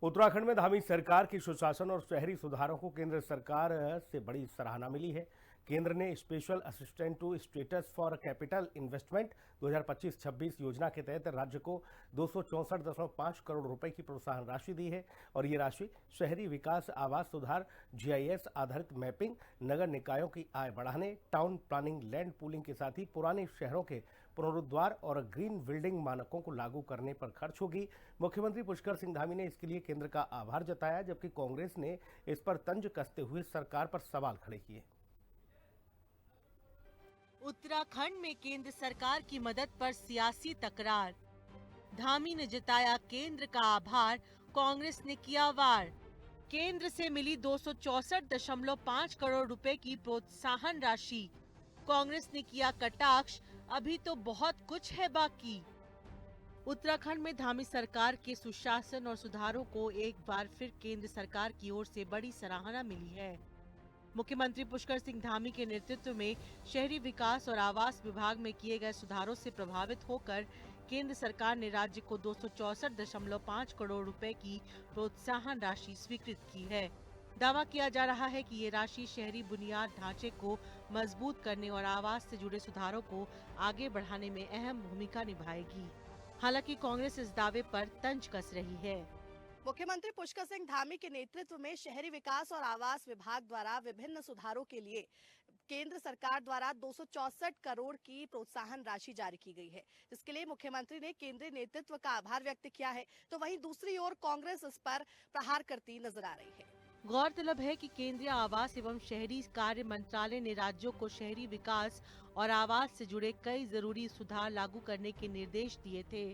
उत्तराखंड में धामी सरकार की सुशासन और शहरी सुधारों को केंद्र सरकार से बड़ी सराहना मिली है। केंद्र ने special assistance to states for capital investment 2025-26 योजना के तहत राज्य को 264.5 करोड़ रुपए की प्रोत्साहन राशि दी है और ये राशि शहरी विकास, आवास सुधार, जीआईएस आधारित मैपिंग, नगर निकायों की आय बढ़ाने, टाउन प्लानिंग, लैंड पूलिंग के साथ ही पुराने शहरों के पुनरुद्धार और ग्रीन बिल्डिंग मानकों को लागू करने पर खर्च होगी। मुख्यमंत्री पुष्कर सिंह धामी ने इसके लिए केंद्र का आभार जताया, जबकि कांग्रेस ने इस पर तंज कसते हुए सरकार पर सवाल खड़े किए। उत्तराखंड में केंद्र सरकार की मदद पर सियासी तकरार। धामी ने जताया केंद्र का आभार, कांग्रेस ने किया वार। केंद्र से मिली 264.5 करोड़ रुपए की प्रोत्साहन राशि। कांग्रेस ने किया कटाक्ष, अभी तो बहुत कुछ है बाकी। उत्तराखंड में धामी सरकार के सुशासन और सुधारों को एक बार फिर केंद्र सरकार की ओर से बड़ी सराहना मिली है। मुख्यमंत्री पुष्कर सिंह धामी के नेतृत्व में शहरी विकास और आवास विभाग में किए गए सुधारों से प्रभावित होकर केंद्र सरकार ने राज्य को 264.5 करोड़ रुपए की प्रोत्साहन राशि स्वीकृत की है। दावा किया जा रहा है कि ये राशि शहरी बुनियाद ढांचे को मजबूत करने और आवास से जुड़े सुधारों को आगे बढ़ाने में अहम भूमिका निभाएगी। हालांकि कांग्रेस इस दावे पर तंज कस रही है। मुख्यमंत्री पुष्कर सिंह धामी के नेतृत्व में शहरी विकास और आवास विभाग द्वारा विभिन्न सुधारों के लिए केंद्र सरकार द्वारा 264 करोड़ की प्रोत्साहन राशि जारी की गई है, जिसके लिए मुख्यमंत्री ने केंद्रीय नेतृत्व का आभार व्यक्त किया है। तो वहीं दूसरी ओर कांग्रेस इस पर प्रहार करती नजर आ रही है। गौरतलब है कि केंद्रीय आवास एवं शहरी कार्य मंत्रालय ने राज्यों को शहरी विकास और आवास से जुड़े कई जरूरी सुधार लागू करने के निर्देश दिए थे।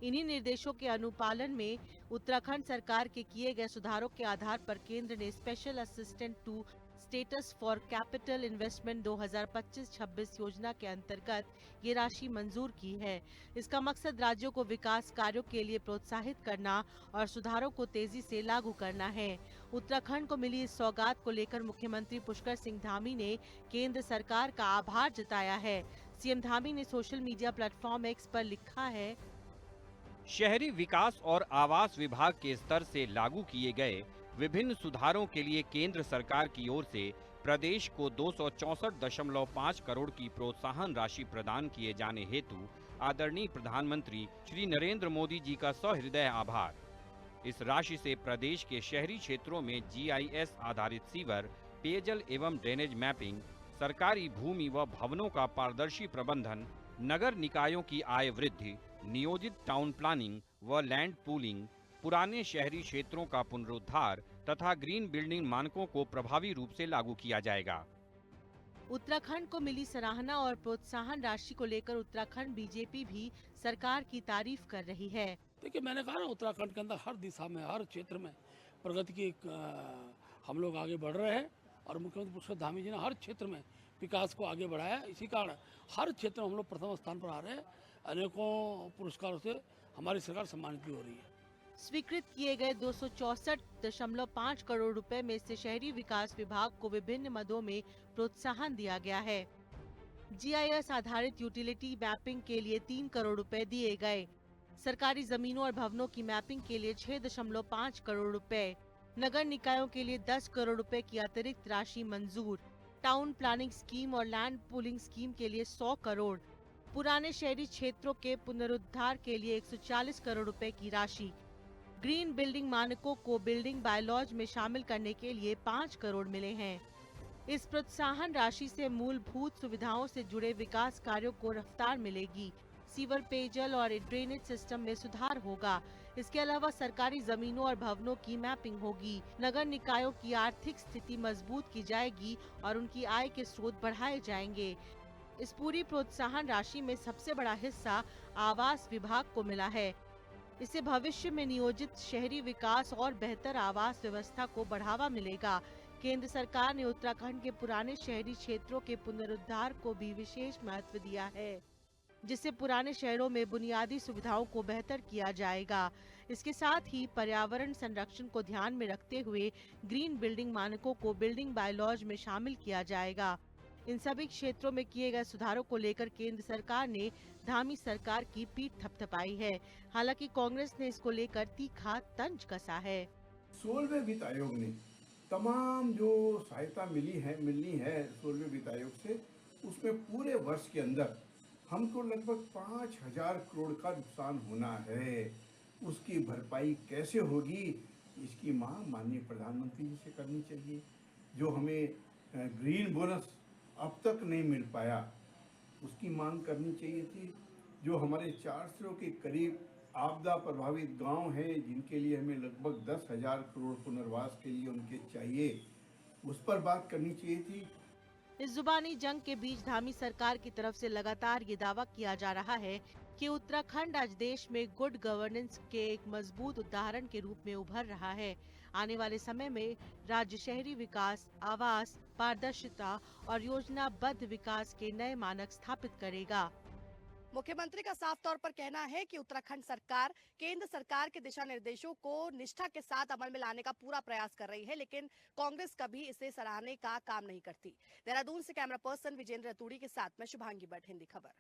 इन्हीं निर्देशों के अनुपालन में उत्तराखंड सरकार के किए गए सुधारों के आधार पर केंद्र ने special assistance to states for capital investment 2025-26 योजना के अंतर्गत ये राशि मंजूर की है। इसका मकसद राज्यों को विकास कार्यों के लिए प्रोत्साहित करना और सुधारों को तेजी से लागू करना है। उत्तराखंड को मिली इस सौगात को लेकर मुख्यमंत्री पुष्कर सिंह धामी ने केंद्र सरकार का आभार जताया है। सीएम धामी ने सोशल मीडिया प्लेटफॉर्म एक्स पर लिखा है, शहरी विकास और आवास विभाग के स्तर से लागू किए गए विभिन्न सुधारों के लिए केंद्र सरकार की ओर से प्रदेश को 264.5 करोड़ की प्रोत्साहन राशि प्रदान किए जाने हेतु आदरणीय प्रधानमंत्री श्री नरेंद्र मोदी जी का सहृदय आभार। इस राशि से प्रदेश के शहरी क्षेत्रों में जीआईएस आधारित सीवर, पेयजल एवं ड्रेनेज मैपिंग, सरकारी भूमि व भवनों का पारदर्शी प्रबंधन, नगर निकायों की आय वृद्धि, नियोजित टाउन प्लानिंग व लैंड पूलिंग, पुराने शहरी क्षेत्रों का पुनरुद्धार तथा ग्रीन बिल्डिंग मानकों को प्रभावी रूप से लागू किया जाएगा। उत्तराखंड को मिली सराहना और प्रोत्साहन राशि को लेकर उत्तराखंड बीजेपी भी सरकार की तारीफ कर रही है। देखिए, मैंने कहा ना, उत्तराखंड के अंदर हर दिशा में, हर क्षेत्र में प्रगति की हम लोग आगे बढ़ रहे हैं और मुख्यमंत्री पुष्कर धामी जी ने हर क्षेत्र में विकास को आगे बढ़ाया। इसी कारण हर क्षेत्र में हम लोग प्रथम स्थान पर आ रहे हैं। अनेकों पुरस्कारों से हमारी सरकार सम्मानित भी हो रही है। स्वीकृत किए गए 264.5 करोड़ रुपए में से शहरी विकास विभाग को विभिन्न मदों में प्रोत्साहन दिया गया है। जीआईएस आधारित यूटिलिटी मैपिंग के लिए 3 करोड़ रुपए दिए गए। सरकारी जमीनों और भवनों की मैपिंग के लिए 6.5 करोड़ रुपए, नगर निकायों के लिए 10 करोड़ रुपए की अतिरिक्त राशि मंजूर, टाउन प्लानिंग स्कीम और लैंड पूलिंग स्कीम के लिए 100 करोड़, पुराने शहरी क्षेत्रों के पुनरुद्धार के लिए 140 करोड़ रुपए की राशि, ग्रीन बिल्डिंग मानकों को बिल्डिंग बायलॉज में शामिल करने के लिए 5 करोड़ मिले हैं। इस प्रोत्साहन राशि से मूलभूत सुविधाओं से जुड़े विकास कार्यों को रफ्तार मिलेगी। सीवर, पेयजल और ड्रेनेज सिस्टम में सुधार होगा। इसके अलावा सरकारी जमीनों और भवनों की मैपिंग होगी। नगर निकायों की आर्थिक स्थिति मजबूत की जाएगी और उनकी आय के स्रोत बढ़ाए जाएंगे। इस पूरी प्रोत्साहन राशि में सबसे बड़ा हिस्सा आवास विभाग को मिला है। इससे भविष्य में नियोजित शहरी विकास और बेहतर आवास व्यवस्था को बढ़ावा मिलेगा। केंद्र सरकार ने उत्तराखंड के पुराने शहरी क्षेत्रों के पुनरुद्धार को भी विशेष महत्व दिया है, जिससे पुराने शहरों में बुनियादी सुविधाओं को बेहतर किया जाएगा। इसके साथ ही पर्यावरण संरक्षण को ध्यान में रखते हुए ग्रीन बिल्डिंग मानकों को बिल्डिंग बायलॉज में शामिल किया जाएगा। इन सभी क्षेत्रों में किए गए सुधारों को लेकर केंद्र सरकार ने धामी सरकार की पीठ थपथपाई है। हालांकि कांग्रेस ने इसको लेकर तीखा तंज कसा है। 16वें वित्त आयोग ने तमाम जो सहायता मिलनी है 16वें वित्त आयोग से, उसमें पूरे वर्ष के अंदर हमको लगभग 5,000 करोड़ का नुकसान होना है। उसकी भरपाई कैसे होगी, इसकी मांग माननीय प्रधानमंत्री जी से करनी चाहिए। जो हमें ग्रीन बोनस अब तक नहीं मिल पाया, उसकी मांग करनी चाहिए थी। जो हमारे 400 के करीब आपदा प्रभावित गांव हैं, जिनके लिए हमें लगभग 10,000 करोड़ पुनर्वास के लिए उनके चाहिए, उस पर बात करनी चाहिए थी। इस जुबानी जंग के बीच धामी सरकार की तरफ से लगातार ये दावा किया जा रहा है कि उत्तराखंड आज देश में गुड गवर्नेंस के एक मजबूत उदाहरण के रूप में उभर रहा है। आने वाले समय में राज्य शहरी विकास, आवास, पारदर्शिता और योजनाबद्ध विकास के नए मानक स्थापित करेगा। मुख्यमंत्री का साफ तौर पर कहना है कि उत्तराखंड सरकार केंद्र सरकार के दिशा निर्देशों को निष्ठा के साथ अमल में लाने का पूरा प्रयास कर रही है, लेकिन कांग्रेस कभी इसे सराहने का काम नहीं करती। देहरादून से कैमरा पर्सन विजेंद्र अतुड़ी के साथ मैं शुभांगी भट्ट, हिंदी खबर।